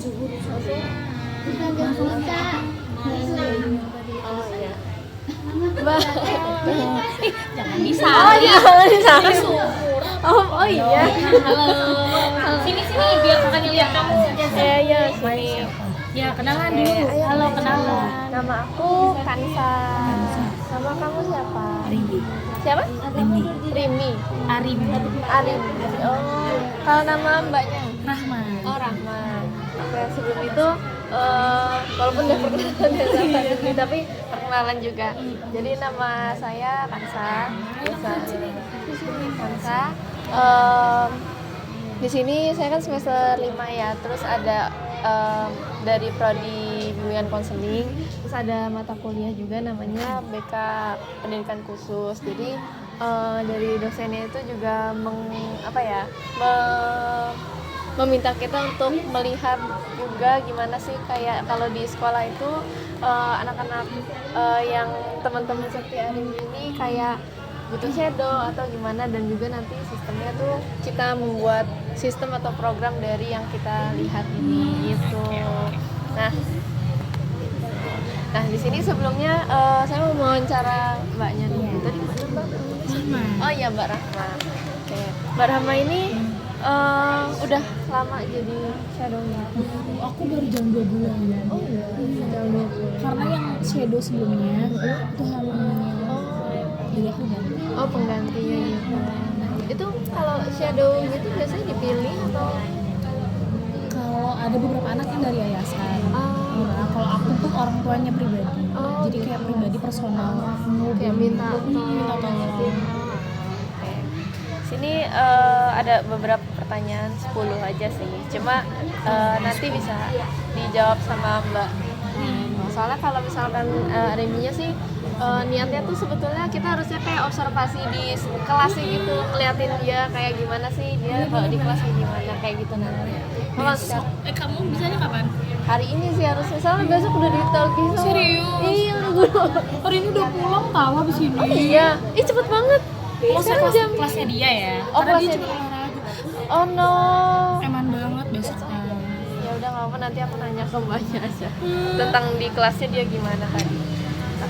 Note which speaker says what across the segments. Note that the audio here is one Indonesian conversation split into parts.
Speaker 1: Oh iya. Mbak.
Speaker 2: Jangan bisa.
Speaker 1: Oh iya, bisa. Oh iya.
Speaker 2: Halo. Sini biar kakaknya lihat kamu.
Speaker 1: Iya, sini.
Speaker 2: Ya, kenalan dulu. Halo, kenalan.
Speaker 1: Nama aku Kansa. Nama kamu siapa?
Speaker 2: Rimi.
Speaker 1: Siapa?
Speaker 2: Rimi.
Speaker 1: Rimi.
Speaker 2: Arim.
Speaker 1: Arim. Oh, kalau nama mbaknya?
Speaker 2: Rahman.
Speaker 1: Oh, Rahman. Oke, sebelum itu walaupun udah perkenalan ya sama Rimi, tapi perkenalan juga. Jadi nama saya Kansa. Kansa. Di sini saya kan semester 5 ya. Terus ada dari prodi bimbingan konseling, terus ada mata kuliah juga namanya BK Pendidikan Khusus. Jadi dari dosennya itu juga meminta kita untuk melihat juga gimana sih kayak kalau di sekolah itu anak-anak yang teman-teman seperti Arim ini kayak butuh shadow atau gimana, dan juga nanti sistemnya tuh kita membuat sistem atau program dari yang kita lihat ini gitu. Nah di sini sebelumnya saya mau wawancara mbaknya dulu. Tadi Mbak? Oh iya, Mbak Rahma. Oke. Mbak Rahma ini udah lama jadi shadownya?
Speaker 2: Aku baru jam 2 bulan.
Speaker 1: Oh iya, jam 2 bulan.
Speaker 2: Karena yang shadow sebelumnya itu hamil. Jadi aku ganti.
Speaker 1: Oh, penggantinya gitu. Itu kalau shadow gitu biasanya dipilih atau?
Speaker 2: Kalau ada beberapa anak yang dari yayasan. Nah, kalau aku tuh orang tuanya pribadi. Jadi kayak pribadi personal.
Speaker 1: Kayak minta
Speaker 2: tolong.
Speaker 1: Oke. Sini ada beberapa pertanyaan, 10 aja sih. Cuma nanti bisa dijawab sama Mbak. Soalnya kalau misalkan Reminya sih niatnya tuh sebetulnya kita harusnya kayak observasi di kelas gitu, ngeliatin dia kayak gimana sih dia kalau di kelas gimana kayak gitu nanti.
Speaker 2: Besok, kamu bisanya kapan?
Speaker 1: Hari ini sih harusnya, soalnya besok udah ditagih sama.
Speaker 2: Serius?
Speaker 1: Iya, udah.
Speaker 2: Hari ini udah pulang tahu habis ini.
Speaker 1: Oh iya, cepet banget. Sekarang jam
Speaker 2: kelasnya dia ya?
Speaker 1: Oh,
Speaker 2: Karena dia
Speaker 1: kelasnya
Speaker 2: cuma
Speaker 1: dia.
Speaker 2: olahraga.
Speaker 1: Oh no.
Speaker 2: Eman banget besoknya.
Speaker 1: Ya udah nggak apa, nanti aku nanya ke mbaknya aja tentang di kelasnya dia gimana tadi.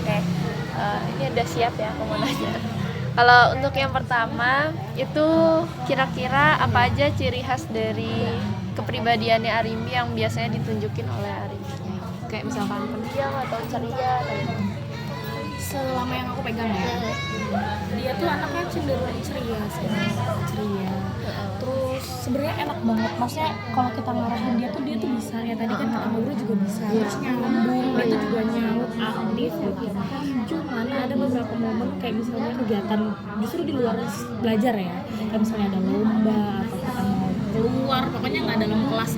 Speaker 1: Oke. Ini udah siap ya aku mau nanya. Kalau untuk yang pertama itu kira-kira apa aja ciri khas dari kepribadiannya Arimi yang biasanya ditunjukin oleh Arimi? Kayak misalkan pendiam atau ceria atau gimana?
Speaker 2: Selama yang aku pegang ya, dia tuh anaknya cenderung ceria sih, ceria. Terus sebenarnya enak banget, maksudnya kalau kita ngarahin dia tuh bisa ya, tadi kan kata Mbak juga bisa, terus nyambung, dia tuh juga nyaut aktif gitu. Cuman ada beberapa momen kayak misalnya kegiatan justru di luar belajar ya, kayak misalnya ada lomba atau kita mau keluar, pokoknya nggak dalam kelas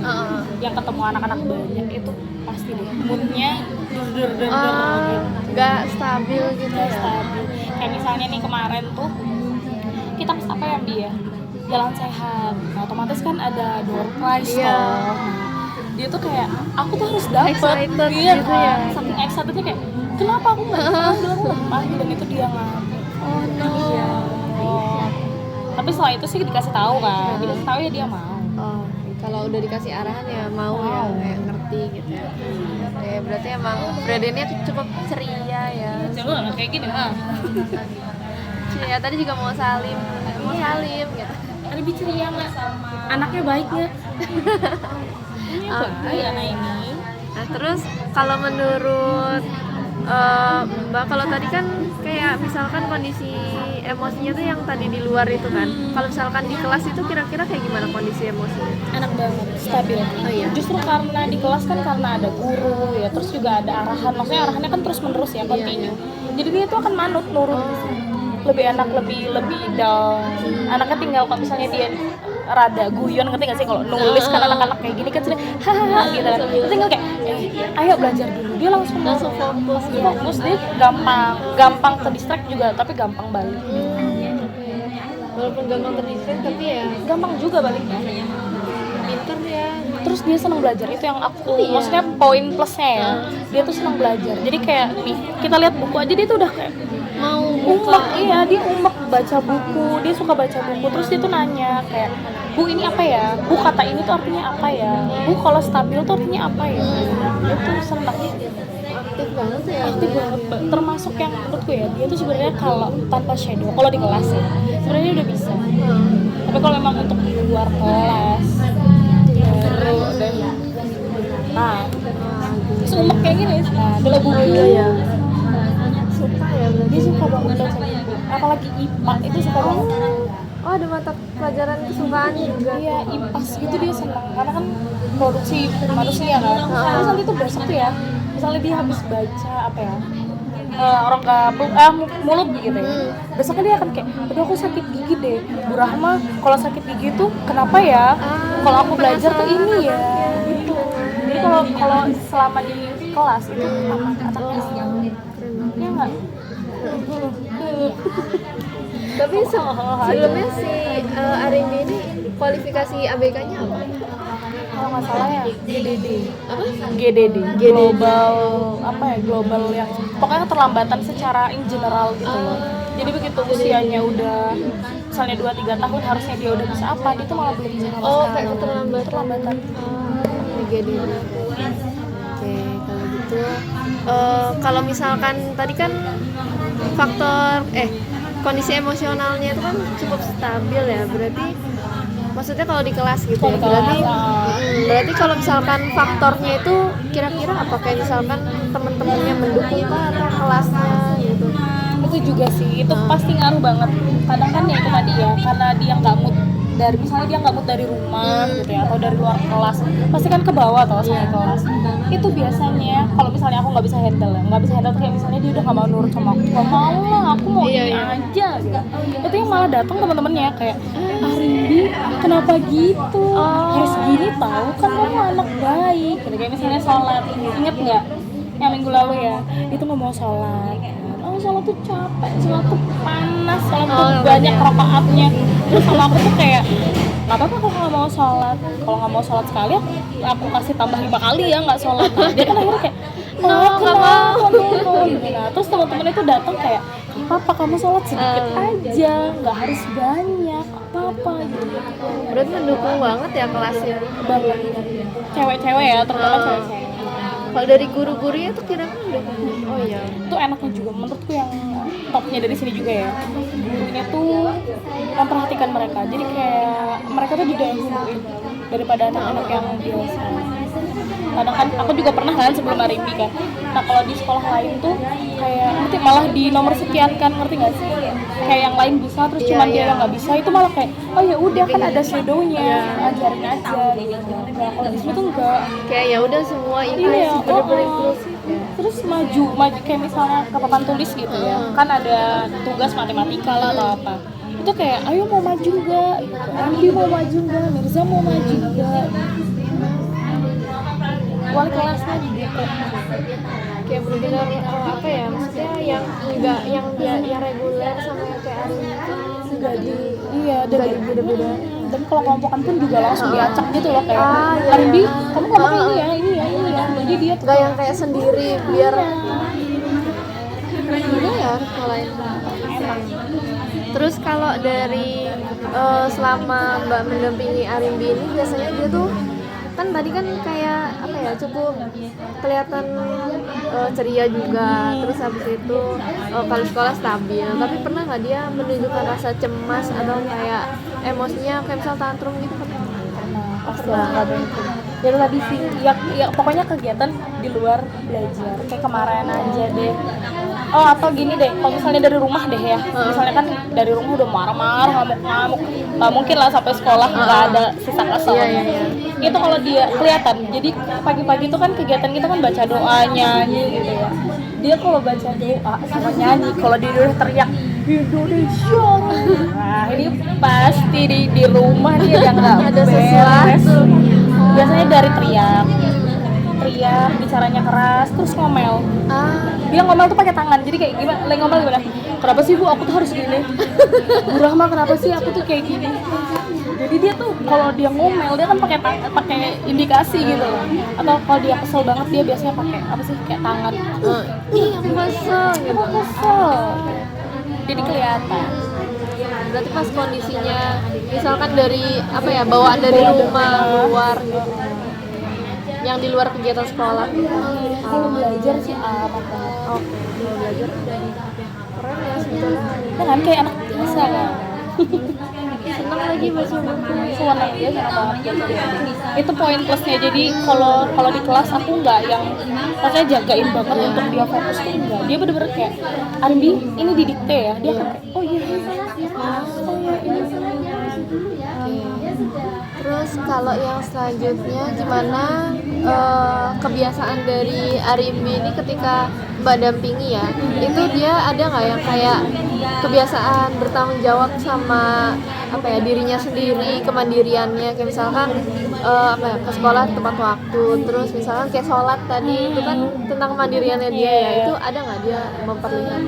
Speaker 2: yang ketemu anak-anak banyak, itu pasti deh moodnya der
Speaker 1: nggak stabil gitu
Speaker 2: nggak
Speaker 1: ya?
Speaker 2: stabil. Kayak misalnya nih kemarin tuh kita pas apa ya dia jalan sehat, nah, otomatis kan ada door prize toh. Dia tuh kayak aku tuh harus dapet
Speaker 1: Excited
Speaker 2: dia
Speaker 1: gitu
Speaker 2: kan
Speaker 1: ya?
Speaker 2: saking excitednya kayak kenapa aku nggak aku lemah, dan itu dia ngambil.
Speaker 1: Oh no.
Speaker 2: Tapi setelah itu sih dikasih tahu kan, dikasih tahu ya dia mau.
Speaker 1: Oh, kalau udah dikasih arahan ya mau ya, kayak ngerti gitu ya. Oke, berarti emang Bradennya cukup ceria ya.
Speaker 2: Coba kayak gini lah.
Speaker 1: Ceria, tadi juga mau salim gitu.
Speaker 2: Ada ceria nggak? Anaknya baik nggak?
Speaker 1: Oke.
Speaker 2: Anak ini.
Speaker 1: Nah terus kalau menurut Mbak, kalau tadi kan kayak misalkan kondisi emosinya tuh yang tadi di luar itu kan, kalau misalkan di kelas itu kira-kira kayak gimana kondisi emosinya?
Speaker 2: Enak banget, stabil.
Speaker 1: Oh iya.
Speaker 2: Justru karena di kelas kan karena ada guru ya, terus juga ada arahan, maksudnya arahannya kan terus menerus ya, continue. Jadi dia tuh akan manut, nurut. Lebih enak, lebih down. Anaknya tinggal kalau misalnya dia rada guyon, ngerti nggak sih kalau nulis kan anak-anak kayak gini kan sering hahaha gitu kan. Terus tinggal kayak ayo belajar dulu. Dia langsung fokus, dia gampang ke distract juga, tapi gampang balik.
Speaker 1: Walaupun gampang terdistract tapi ya
Speaker 2: Gampang juga baliknya.
Speaker 1: pinter ya.
Speaker 2: Terus dia senang belajar, itu yang aku maksudnya poin plusnya ya. Dia tuh senang belajar. Jadi kayak nih, kita lihat buku aja dia tuh udah kayak
Speaker 1: mau buka.
Speaker 2: Umek, iya dia umek baca buku, dia suka baca buku. Terus dia tuh nanya kayak, Bu ini apa ya? Bu kata ini tuh artinya apa ya? Bu kalau stabil tuh artinya apa ya? Dia tuh senang,
Speaker 1: Aktif banget ya.
Speaker 2: aktif banget. Termasuk yang menurutku ya, dia tuh sebenarnya kalau tanpa shadow, kalau di kelas ya, sebenarnya udah bisa. Tapi kalau memang untuk di luar kelas, baru deh. Nah, sumpah kayak gini. Nah, kalau buku
Speaker 1: Iya. Suka ya berarti.
Speaker 2: dia suka banget baca buku. Apalagi IPA itu suka banget.
Speaker 1: Oh, ada mata pelajaran kesukaannya juga.
Speaker 2: Iya, IPAS gitu dia senang karena kan produksi manusia kan. Terus nanti tuh besok tuh ya, misalnya dia habis baca apa ya, mulut gitu ya. Besoknya dia akan kayak, aduh aku sakit gigi deh. Bu Rahma, kalau sakit gigi tuh kenapa ya? Kalau aku belajar tuh ini ya, gitu. Jadi kalau selama di kelas itu anak-anaknya, ya nggak?
Speaker 1: Tapi sebelumnya si Arimbi ini kualifikasi ABK-nya apa?
Speaker 2: Kalau nggak salah ya GDD.
Speaker 1: Apa?
Speaker 2: GDD, global apa ya, global yang pokoknya keterlambatan secara in general gitu loh. Jadi begitu usianya udah misalnya 2-3 tahun harusnya dia udah bisa apa, dia tuh malah belum bisa sama
Speaker 1: Oh,
Speaker 2: sekali.
Speaker 1: kayak keterlambatan. GDD. Oke, kalau gitu kalau misalkan tadi kan faktor kondisi emosionalnya itu kan cukup stabil ya, berarti maksudnya kalau di kelas gitu ya, berarti kalau misalkan faktornya itu kira-kira apa, kayak misalkan teman-temannya mendukung kah atau kelasnya gitu?
Speaker 2: Itu juga sih, itu pasti ngaruh banget. Kadang kan ya itu tadi ya, karena dia nggak mood dari, misalnya dia nggak mood dari rumah gitu ya, atau dari luar kelas, pasti kan ke bawah atau sama kelas. Itu biasanya kalau misalnya aku nggak bisa handle kayak misalnya dia udah nggak mau nurut sama aku, nggak mau lah, aku mau ini aja gitu. Itu yang malah datang teman-temannya kayak, Arimbi kenapa gitu, harus gini tahu kan kamu anak baik gitu. Kayak misalnya sholat, inget nggak yang minggu lalu ya, itu nggak mau sholat. Sholat tuh capek, sholat tuh panas, sholat tuh banyak rokaatnya. Terus sama aku tuh kayak, nggak apa-apa kalau nggak mau sholat. Kalau nggak mau sholat sekali, aku kasih tambah 5 kali ya nggak sholat. Nah, dia kan akhirnya kayak, kenapa? Nah, terus teman-teman itu datang kayak, apa kamu sholat sedikit aja, nggak harus banyak, apa-apa gitu.
Speaker 1: Berarti mendukung banget ya kelasnya.
Speaker 2: Banget. Cewek-cewek ya, terutama cewek-cewek.
Speaker 1: Kalau dari guru-gurunya tuh kira-kira mendukung. Oh iya.
Speaker 2: Itu enaknya juga menurutku yang topnya dari sini juga ya, gurunya tuh memperhatikan mereka, jadi kayak mereka tuh didahuluin daripada anak-anak yang biasa. Kadang kan aku juga pernah kan sebelum Arimbi kan, nah kalau di sekolah lain tuh kayak nanti malah di nomor sekian kan, ngerti nggak sih, kayak yang lain bisa terus cuma dia yang nggak bisa, itu malah kayak oh ya udah kan ada shadownya, ajarin aja gitu. Nah kalau di sini tuh enggak,
Speaker 1: Kayak ya udah semua inklusif, bener-bener inklusif.
Speaker 2: terus maju kayak misalnya ke papan tulis gitu ya, kan ada tugas matematika lah atau apa, itu kayak ayo mau maju nggak, Andi mau maju nggak, Mirza mau maju nggak, wali kelasnya didukung.
Speaker 1: Kayak bener-bener apa ya, maksudnya yang enggak, yang dia yang reguler sama yang kayak Arimbi itu enggak di
Speaker 2: Dari
Speaker 1: beda-beda.
Speaker 2: dan kalau kelompokan pun juga langsung diacak gitu loh, kayak
Speaker 1: iya,
Speaker 2: Arimbi
Speaker 1: iya.
Speaker 2: kamu kelompok ini ya, jadi dia tuh
Speaker 1: Enggak yang kayak sendiri biar gimana ya kalau yang
Speaker 2: enak.
Speaker 1: Terus kalau dari selama Mbak mendampingi Arimbi ini, biasanya dia tuh kan tadi kan kayak apa ya, cukup kelihatan ceria juga, terus habis itu kalau sekolah stabil, tapi pernah nggak dia menunjukkan rasa cemas atau kayak emosinya kayak misal tantrum gitu?
Speaker 2: Nah, pasti ada itu. Ya itu tadi sih, ya pokoknya kegiatan di luar belajar. Kayak kemarin aja deh. Oh atau gini deh, kalau misalnya dari rumah deh ya, misalnya kan dari rumah udah marah-marah, ngamuk-ngamuk, nggak mungkin lah sampai sekolah nggak ada sisa kesel.
Speaker 1: Iya.
Speaker 2: Itu kalau dia kelihatan. Jadi pagi-pagi itu kan kegiatan kita kan baca doa, nyanyi gitu ya. Dia kalau baca doa sama nyanyi, kalau dia udah teriak Indonesia, nah ini pasti di rumah dia yang nggak
Speaker 1: Ada
Speaker 2: beres.
Speaker 1: sesuatu.
Speaker 2: Biasanya dari teriak, bicaranya keras, terus ngomel. Dia ngomel tuh pakai tangan, jadi kayak gimana? Lagi ngomel gimana? Kenapa sih Bu? Aku tuh harus gini. Bu Rahma, kenapa sih aku tuh kayak gini? Jadi dia tuh kalau dia ngomel dia kan pakai indikasi gitu loh. Atau kalau dia kesel banget dia biasanya pakai apa sih kayak tangan.
Speaker 1: Ih, aku kesel gitu.
Speaker 2: Aku kesel. Jadi kelihatan.
Speaker 1: Berarti pas kondisinya misalkan dari apa ya, bawaan dari rumah keluar gitu, yang di luar kegiatan sekolah.
Speaker 2: Kalau belajar sih aman banget.
Speaker 1: Oke, kalau belajar udah keren ya sebetulnya.
Speaker 2: Ya kan kayak anak biasa kan.
Speaker 1: Seneng lagi baca buku.
Speaker 2: Senang dia senang banget baca buku. Itu poin plusnya. Jadi kalau di kelas aku nggak yang maksudnya jagain banget untuk dia fokus tuh enggak. Dia bener-bener kayak Arimbi ini didikte ya. Dia kan kayak oh iya ini.
Speaker 1: Terus kalau yang selanjutnya gimana kebiasaan dari Arimbi ini ketika Mbak dampingi ya, itu dia ada nggak yang kayak kebiasaan bertanggung jawab sama apa ya, dirinya sendiri, kemandiriannya, kayak misalkan apa ya, ke sekolah tepat waktu, terus misalkan kayak sholat tadi itu kan tentang kemandiriannya dia ya, itu ada nggak dia memperlihatkan?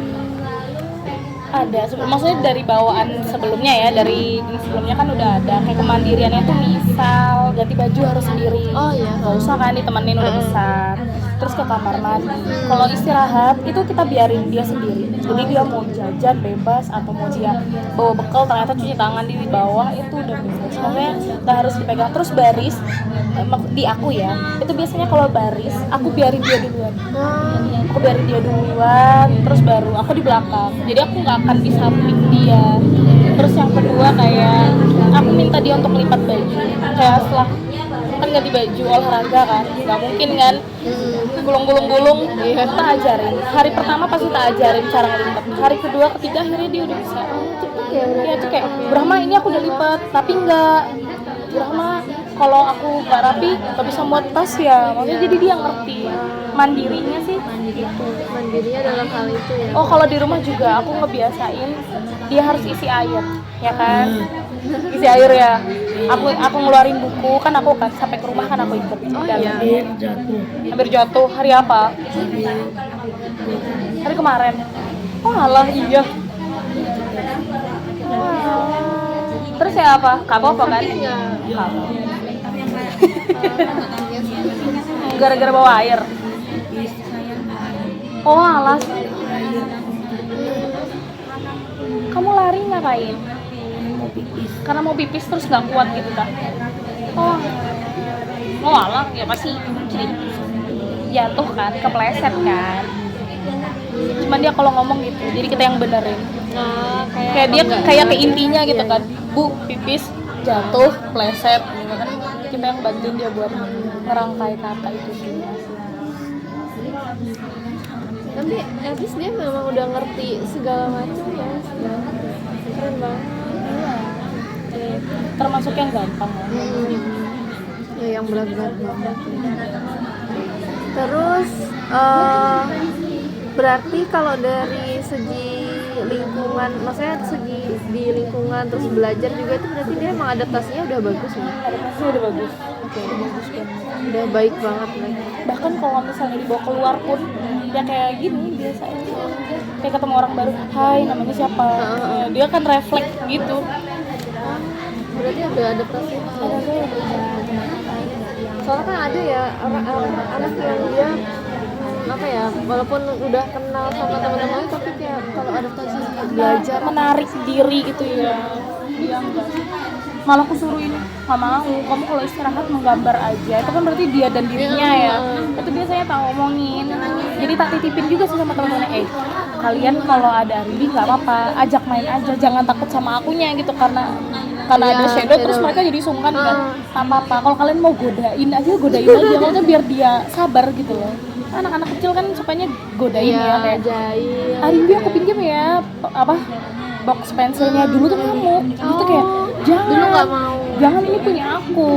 Speaker 2: Ada, maksudnya dari bawaan sebelumnya ya, dari ini sebelumnya kan udah ada kayak kemandiriannya tuh misal ganti baju harus sendiri.
Speaker 1: Oh iya,
Speaker 2: nggak usah kan ditemenin udah besar. Terus ke kamar mandi. Kalau istirahat itu kita biarin dia sendiri. Jadi dia mau jajan bebas atau mau dia bawa bekal ternyata cuci tangan di bawah itu udah bebas. Maksudnya nggak harus dipegang. Terus baris di aku ya. Itu biasanya kalau baris aku biarin dia duluan. Aku biarin dia duluan, terus baru aku di belakang. Jadi aku nggak akan di samping dia. Terus yang kedua kayak aku minta dia untuk lipat baju. Kayak setelah kan ganti baju olahraga kan, nggak mungkin kan gulung-gulung kita ajarin. Hari pertama pasti tak ajarin cara ngelipat. Hari kedua, ketiga akhirnya dia udah bisa.
Speaker 1: Cepet ya berarti.
Speaker 2: Iya tuh kayak Brahma ini aku udah lipat, tapi enggak. Brahma kalau aku nggak rapi nggak bisa muat tas ya. Maksudnya jadi dia ngerti mandirinya sih.
Speaker 1: Mandirinya dalam hal itu ya.
Speaker 2: Oh kalau di rumah juga aku ngebiasain dia harus isi air, ya kan? Isi air ya. Aku ngeluarin buku kan aku kan sampai ke rumah kan aku ikut.
Speaker 1: Oh iya.
Speaker 2: Hampir jatuh. Hari apa? Hari kemarin. Oh alah iya. Terus ya apa? Kapok apa kan? Kapok. Gara-gara bawa air. Oh alas. Kamu lari ngapain? Karena mau pipis terus nggak kuat gitu kan? Oh alah ya pasti jatuh kan, kepleset kan. Cuman dia kalau ngomong gitu, jadi kita yang benerin.
Speaker 1: Nah,
Speaker 2: Kayak dia kayak ke intinya gitu kan, Bu pipis jatuh, pleset, gitu kan. Kita yang bantuin dia buat ngerangkai kata itu semua.
Speaker 1: Tapi at least dia memang udah ngerti segala macam ya. Keren banget.
Speaker 2: Termasuk yang gampang ya.
Speaker 1: Ya yang berat-berat banget. Terus berarti kalau dari segi lingkungan, maksudnya segi di lingkungan terus belajar juga itu berarti dia emang adaptasinya udah bagus ya?
Speaker 2: Adaptasinya udah bagus.
Speaker 1: Oke, bagus banget. Udah baik banget lagi.
Speaker 2: Bahkan kalau misalnya dibawa keluar pun ya kayak gini biasa aja. Kayak ketemu orang baru, hai namanya siapa? Dia kan refleks gitu.
Speaker 1: Berarti ada adaptasi. Soalnya kan ada ya anak yang dia apa ya, walaupun udah kenal sama teman-temannya tapi kayak kalau adaptasi belajar
Speaker 2: menarik diri gitu ya. Dia enggak. Malah aku suruh ini, nggak mau, kamu kalau istirahat menggambar aja. Itu kan berarti dia dan dirinya ya. Itu biasanya tak ngomongin. Jadi tak titipin juga sih sama teman-temannya, kalian kalau ada Arimbi nggak apa-apa, ajak main aja, jangan takut sama akunya gitu karena ada shadow terus mereka jadi sungkan kan. Tak apa-apa, kalau kalian mau godain aja, maksudnya biar dia sabar gitu loh. Anak-anak kecil kan sukanya godain ya kayak
Speaker 1: jahil.
Speaker 2: Arimbi aku pinjam ya box pensilnya dulu tuh ngamuk. Itu kayak jangan,
Speaker 1: dulu nggak mau.
Speaker 2: Jangan, ini punya aku.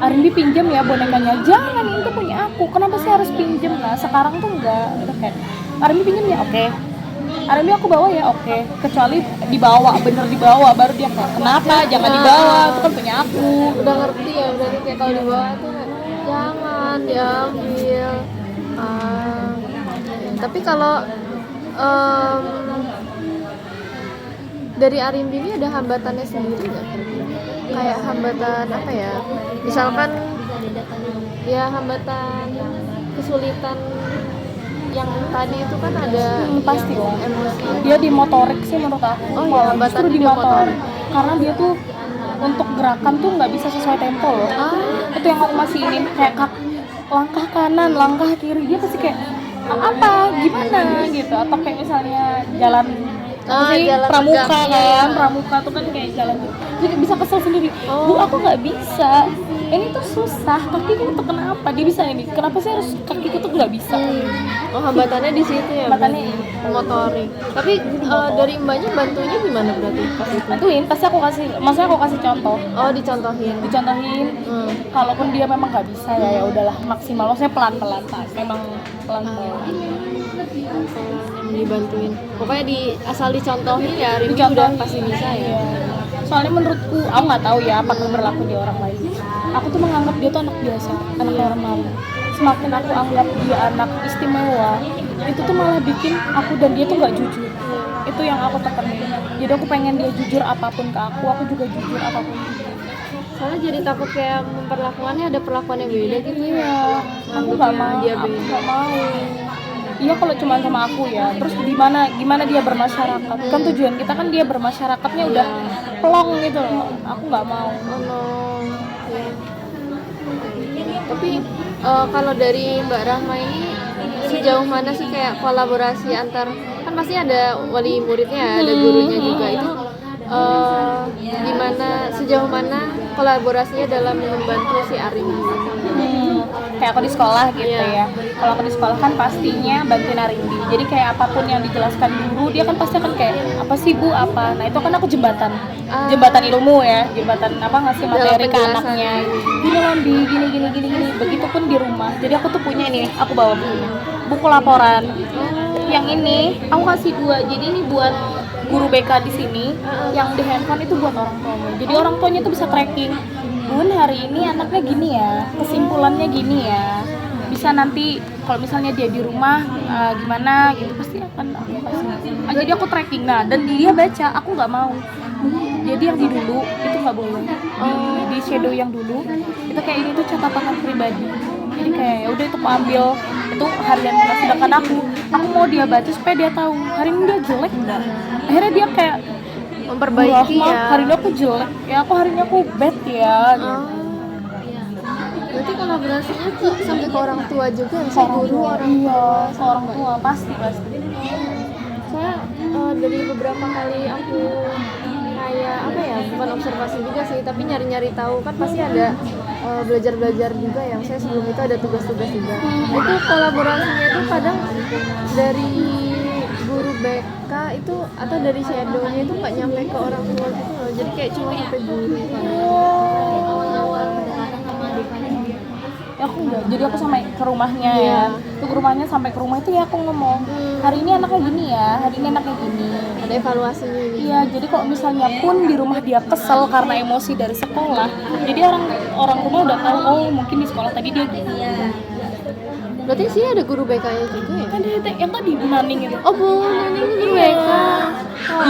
Speaker 2: Arimbi pinjam ya bonekanya. Jangan, itu punya aku. Kenapa sih harus pinjam? Nah sekarang tuh enggak. Udah kayak Arimbi pinjam ya, oke. Arimbi aku bawa ya, oke. Kecuali bener dibawa baru dia kayak kenapa? Jangan dibawa, itu kan punya aku.
Speaker 1: Udah ngerti ya, berarti kayak kalau dibawa tuh kayak, jangan diambil. Tapi kalau dari Arimbi ini ada hambatannya sendiri nggak? kayak hambatan apa ya, misalkan ya hambatan kesulitan yang tadi itu kan ada
Speaker 2: pasti
Speaker 1: yang
Speaker 2: dong.
Speaker 1: emosi.
Speaker 2: Dia di motorik sih menurut aku.
Speaker 1: Oh iya,
Speaker 2: Malah
Speaker 1: hambatan
Speaker 2: justru
Speaker 1: di
Speaker 2: di motorik.
Speaker 1: motorik.
Speaker 2: Karena dia tuh untuk gerakan tuh nggak bisa sesuai tempo loh. Itu yang aku masih ini kayak langkah kanan, langkah kiri, dia pasti kayak apa, gimana gitu. Atau kayak misalnya jalan
Speaker 1: Jalan
Speaker 2: pramuka
Speaker 1: tegak,
Speaker 2: kan,
Speaker 1: iya.
Speaker 2: pramuka tuh kan kayak jalan jadi bisa kesel sendiri. Bu, aku nggak bisa, ini tuh susah, kakiku tuh kenapa dia bisa ini, kenapa sih harus kakiku tuh nggak bisa.
Speaker 1: Oh, hambatannya di situ ya.
Speaker 2: Hambatannya
Speaker 1: berarti. Motorik. Tapi dari mbaknya bantunya gimana berarti pas itu?
Speaker 2: Bantuin, pasti aku kasih, maksudnya aku kasih contoh,
Speaker 1: Oh, dicontohin.
Speaker 2: kalaupun dia memang nggak bisa ya udahlah maksimal, maksudnya pelan-pelan Pak. Memang pelan-pelan.
Speaker 1: Dibantuin. Pokoknya asal dicontohin ya, Rindy
Speaker 2: Dicontohin.
Speaker 1: udah pasti bisa ya.
Speaker 2: Iya. Soalnya menurutku, aku nggak tahu ya apakah berlaku di orang lain. Aku tuh menganggap dia tuh anak biasa, anak normal. Semakin aku anggap dia anak istimewa, itu tuh malah bikin aku dan dia tuh nggak jujur. Itu yang aku tekenin. Jadi aku pengen dia jujur apapun ke aku juga jujur apapun.
Speaker 1: Soalnya jadi takut kayak memperlakuannya ada perlakuan yang beda gitu.
Speaker 2: Iya, aku nggak mau.
Speaker 1: Dia
Speaker 2: Aku
Speaker 1: beda.
Speaker 2: nggak mau. Iya kalau cuma sama aku ya. Terus gimana dia bermasyarakat? Kan tujuan kita kan dia bermasyarakatnya udah plong gitu loh. Aku nggak mau.
Speaker 1: Oh no. Ya. Tapi kalau dari Mbak Rahma ini sejauh mana sih kayak kolaborasi antar, kan pasti ada wali muridnya, ada gurunya juga, itu gimana, sejauh mana kolaborasinya dalam membantu si Arim ini?
Speaker 2: Kayak aku di sekolah gitu
Speaker 1: Iya.
Speaker 2: ya. Kalau aku di sekolah kan pastinya bantuin Arindi. Jadi kayak apapun yang dijelaskan guru, dia kan pasti akan kayak apa sih Bu, apa. Nah itu kan aku jembatan ilmu ya, jembatan apa ngasih materi ke
Speaker 1: penjelasan.
Speaker 2: anaknya. Gini Lambi, gini. Begitupun di rumah. Jadi aku tuh punya ini, aku bawa buku laporan. Yang ini aku kasih 2. Jadi ini buat guru BK di sini, yang di handphone itu buat orang tuanya. Jadi orang tuanya tuh bisa tracking. Bun, hari ini anaknya gini ya, kesimpulannya gini ya. Bisa nanti kalau misalnya dia di rumah gimana gitu pasti akan aku kasih. Jadi aku tracking, nah dan dia baca, aku nggak mau. Jadi yang di dulu itu nggak boleh. Di shadow yang dulu itu kayak ini tuh catatan pribadi. Jadi kayak ya udah itu aku ambil, itu harian kita, sedangkan aku mau dia baca supaya dia tahu hari ini dia jelek nggak. Akhirnya dia kayak
Speaker 1: Memperbaiki
Speaker 2: "Wah, Ma,
Speaker 1: ya.
Speaker 2: hari ini aku jelek ya, hari ini aku bad ya gitu.
Speaker 1: Berarti kolaborasinya tuh sampai ke orang tua juga, misalnya guru, orang
Speaker 2: Orang tua pasti
Speaker 1: Saya dari beberapa kali aku kayak apa ya, bukan observasi juga sih, tapi nyari-nyari tahu, kan pasti ada belajar-belajar juga yang saya sebelum itu ada tugas-tugas juga. Itu kolaborasinya itu kadang dari guru BK itu atau dari shadow-nya itu nggak nyampe ke orang tua gitu loh. Jadi kayak cuma sampai guru kan.
Speaker 2: Ya aku enggak, jadi aku sampai ke rumahnya
Speaker 1: Iya.
Speaker 2: ya. Tuh ke rumahnya, sampai ke rumah itu ya aku ngomong hari ini anaknya gini ya, hari ini anaknya gini.
Speaker 1: Ada evaluasinya ini.
Speaker 2: Iya, jadi kalau misalnya pun di rumah dia kesel karena emosi dari sekolah, jadi orang rumah udah tahu, oh mungkin di sekolah tadi dia gini.
Speaker 1: Berarti sih ada guru BK-nya juga ya?
Speaker 2: Kan dia yang tadi Bu Naning itu.
Speaker 1: Oh Bu, ini guru BK.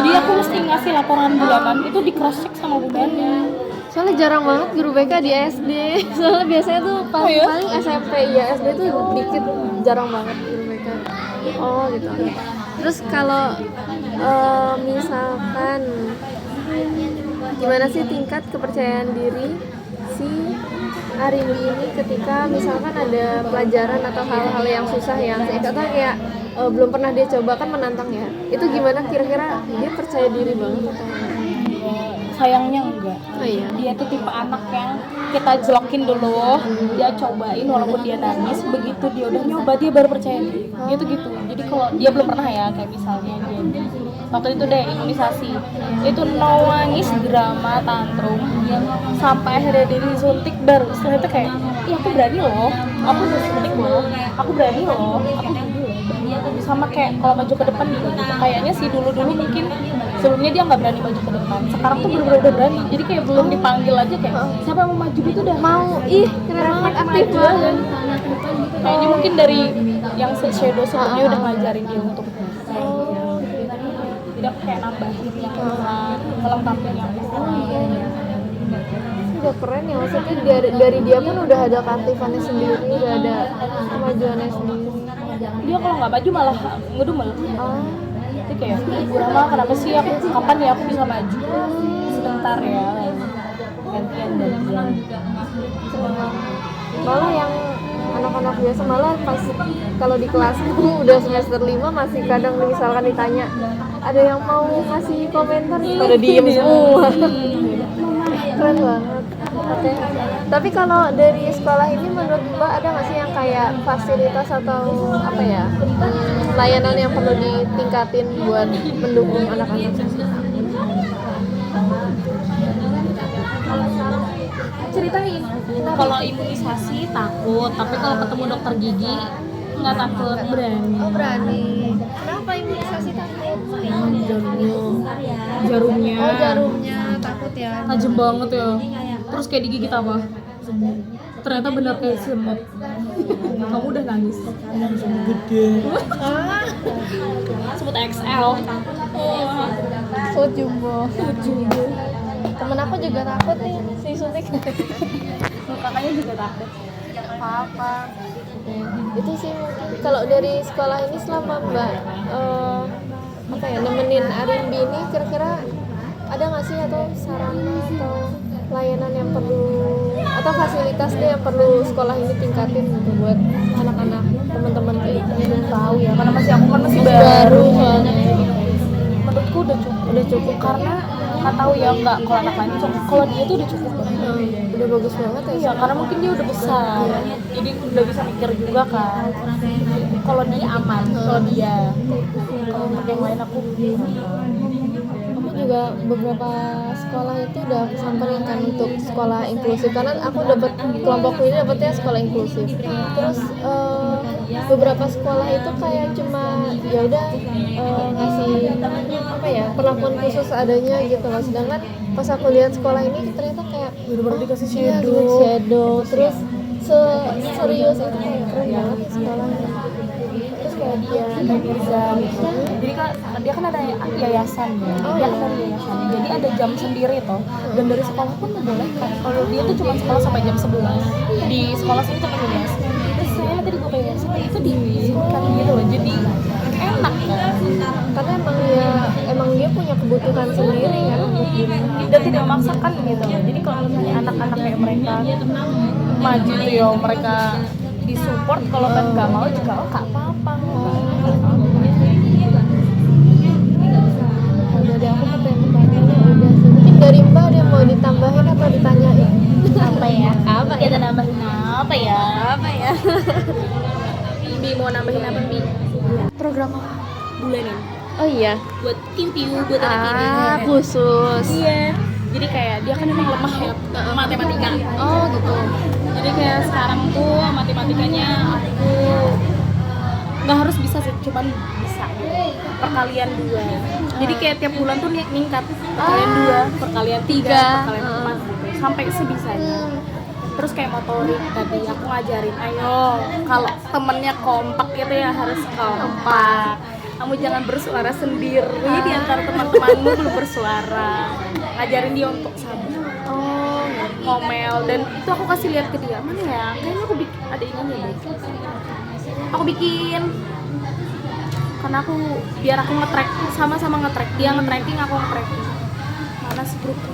Speaker 2: Jadi aku mesti ngasih laporan bulanan itu di cross check sama Bu Naning.
Speaker 1: Soalnya jarang banget guru BK di SD. Soalnya biasanya tuh paling SMP, ya SD tuh dikit, jarang banget guru BK. Oh gitu. Terus kalau misalkan gimana sih tingkat kepercayaan diri si Arimbi ini ketika misalkan ada pelajaran atau hal-hal yang susah yang kayak belum pernah dia coba, kan menantang ya. Itu gimana kira-kira, dia percaya diri banget atau enggak?
Speaker 2: Sayangnya enggak.
Speaker 1: Oh iya.
Speaker 2: Dia tuh tipe anak yang kita jelokin dulu, dia cobain walaupun dia nangis, begitu dia udah nyoba dia baru percaya diri. Dia tuh gitu. Jadi kalau dia belum pernah ya, kayak misalnya dia waktu itu deh imunisasi, itu nangis, drama, tantrum, sampai akhirnya dia disuntik, baru setelah itu kayak, iya aku berani loh, aku udah suntik loh, aku berani loh, aku berani loh. Sama kayak kalau maju ke depan gitu, kayaknya sih dulu mungkin sebelumnya dia nggak berani maju ke depan, sekarang tuh bener-bener udah berani. Jadi kayak belum dipanggil aja kayak siapa yang mau maju gitu udah
Speaker 1: Mau, ih keren, aktif banget.
Speaker 2: kayaknya mungkin dari yang shadow sebelumnya udah ngajarin dia untuk jadi aku kayak nambahin yang kurang, melengkapin yang kurang.
Speaker 1: udah keren ya, maksudnya dari dia pun udah ada keaktifannya sendiri, udah ada kemajuannya sendiri.
Speaker 2: Dia kalau nggak maju malah ngedumel.
Speaker 1: Oh,
Speaker 2: Itu kayak Bu Rama kenapa sih aku kapan ya aku bisa maju? Sebentar ya. Gantian.
Speaker 1: malah yang anak-anak biasa malah pas kalau di kelasku udah semester 5 masih kadang misalkan ditanya ada yang mau kasih komentar pada diem semua. Keren banget. Oke. Tapi kalau dari sekolah ini menurut Mbak ada nggak sih yang kayak fasilitas atau apa ya layanan yang perlu ditingkatin buat mendukung anak-anak?
Speaker 2: Ceritain. Kalau imunisasi takut, tapi kalau ketemu dokter gigi nggak takut, berani.
Speaker 1: Oh berani. Kenapa imunisasi takut?
Speaker 2: Jarumnya.
Speaker 1: Oh jarumnya takut ya.
Speaker 2: Tajam banget ya. Terus kayak digigit apa? Ternyata benar kayak semut. Kamu udah nangis. Semut XL.
Speaker 1: Food jumbo. Temen aku juga takut nih si suntik.
Speaker 2: Kakaknya juga takut.
Speaker 1: Apa-apa. Itu sih mungkin kalau dari sekolah ini selama Mbak apa ya nemenin Arimbi ini kira-kira ada nggak sih atau sarana atau layanan yang perlu atau fasilitas deh yang perlu sekolah ini tingkatin gitu buat anak-anak teman-teman belum tahu ya
Speaker 2: Karena aku kan masih
Speaker 1: baru soalnya.
Speaker 2: Menurutku udah cukup karena nggak tahu ya nggak kalau anak lain cukup, kalau dia tuh udah cukup banget.
Speaker 1: Udah bagus banget ya.
Speaker 2: Iya, karena mungkin dia udah besar, jadi udah bisa mikir juga kan. Kalau dia aman, kalau untuk yang lain aku
Speaker 1: juga beberapa sekolah itu udah aku samperin kan untuk sekolah inklusif karena aku dapat kelompokku ini dapetnya sekolah inklusif. Terus beberapa sekolah itu kayak cuma ya udah ngasih apa ya perlakuan khusus adanya gitu loh. Sedangkan pas aku lihat sekolah ini ternyata kayak
Speaker 2: bener-bener dikasih
Speaker 1: iya, shadow terus serius itu kayak keren banget ya sekolahnya. Terus kayak dia bisa
Speaker 2: jadi kan dia kan ada yayasan ya, dia kan dari yayasan, jadi ada jam sendiri toh, dan dari sekolah pun membolehkan. Kalau dia tuh cuma sekolah sampai jam 11 di sekolah sini cuma 11. Terus saya tadi gue kayak yayasan itu diizinkan gitu loh, jadi enak kan,
Speaker 1: karena emang dia punya kebutuhan sendiri kan untuk dirinya.
Speaker 2: dan tidak memaksakan gitu loh. Jadi kalau misalnya anak-anak kayak mereka maju tuh ya mereka disupport, kalau kan nggak mau juga nggak apa-apa.
Speaker 1: Dari aku pertanyaan udah sih. Mungkin dari Mbak ada yang mau ditambahin atau ditanyain?
Speaker 2: Apa ya?
Speaker 1: Apa ya?
Speaker 2: Kita nambahin apa ya?
Speaker 1: Apa ya?
Speaker 2: Bi mau nambahin apa Bi?
Speaker 1: Program
Speaker 2: Bulanan.
Speaker 1: oh iya.
Speaker 2: Buat kimpiu, buat anak ini.
Speaker 1: Khusus.
Speaker 2: Iya. Jadi kayak dia kan emang lemah ya matematika.
Speaker 1: Oh gitu.
Speaker 2: Jadi kayak sekarang tuh matematikanya aku nggak harus bisa sih, cuman bisa perkalian 2. Jadi kayak tiap bulan tuh ningkat perkalian 2, perkalian 3, perkalian 4 gitu, sampai sebisanya. Terus kayak motorik tadi aku ngajarin, ayo kalau temennya kompak gitu ya harus kompak. Kamu jangan bersuara sendiri di antara teman-temanmu, belum bersuara. Ngajarin dia untuk sabar. Ngomel, dan itu aku kasih lihat ke dia, mana ya? Kayaknya aku bikin ada ininya deh. Aku bikin karena aku biar aku nge-track, sama-sama nge-track. Dia nge-tracking, aku nge-tracking. Mana sih grupnya?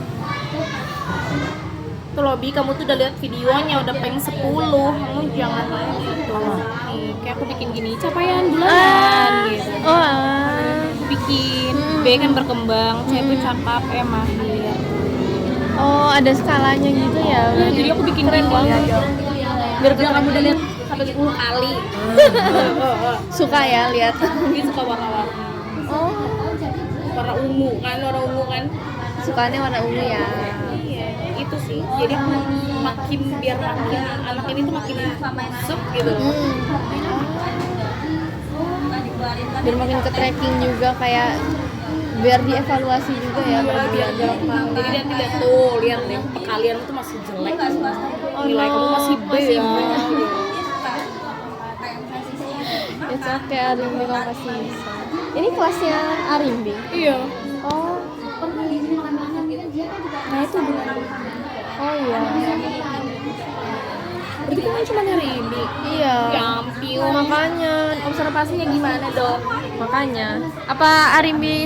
Speaker 2: Tuh Lobi, kamu tuh udah lihat videonya, udah peng 10. Kamu jangan gitu. Nih, kayak aku bikin gini, capaian bulanan gitu. Aku bikin B kan berkembang, C itu cakap, E mahir.
Speaker 1: Oh, ada skalanya gitu ya.
Speaker 2: Jadi aku bikin
Speaker 1: keren
Speaker 2: gini
Speaker 1: banget.
Speaker 2: biar kamu udah lihat sampai 10 kali.
Speaker 1: Suka ya lihat.
Speaker 2: Dia suka warna-warni.
Speaker 1: Oh,
Speaker 2: Warna ungu kan.
Speaker 1: sukanya warna ungu ya.
Speaker 2: Iya, itu sih. Jadi aku biar makin anak ini tuh makin masuk gitu.
Speaker 1: Biar makin ke tracking juga kayak biar dievaluasi juga ya.
Speaker 2: Biar gampang. Jadi nanti lihat tuh, lihat deh kalian tuh masih jelek. Nilai kamu masih B ya.
Speaker 1: It's okay, Arimbi kamu pasti bisa. Ini kelasnya Arimbi?
Speaker 2: Iya.
Speaker 1: Oh,
Speaker 2: Nah itu benar.
Speaker 1: Oh iya.
Speaker 2: Berarti kan cuma nyari ini.
Speaker 1: Iya.
Speaker 2: Ya ampun.
Speaker 1: Makanya
Speaker 2: Observasinya gimana dong?
Speaker 1: Makanya. Apa Arimbi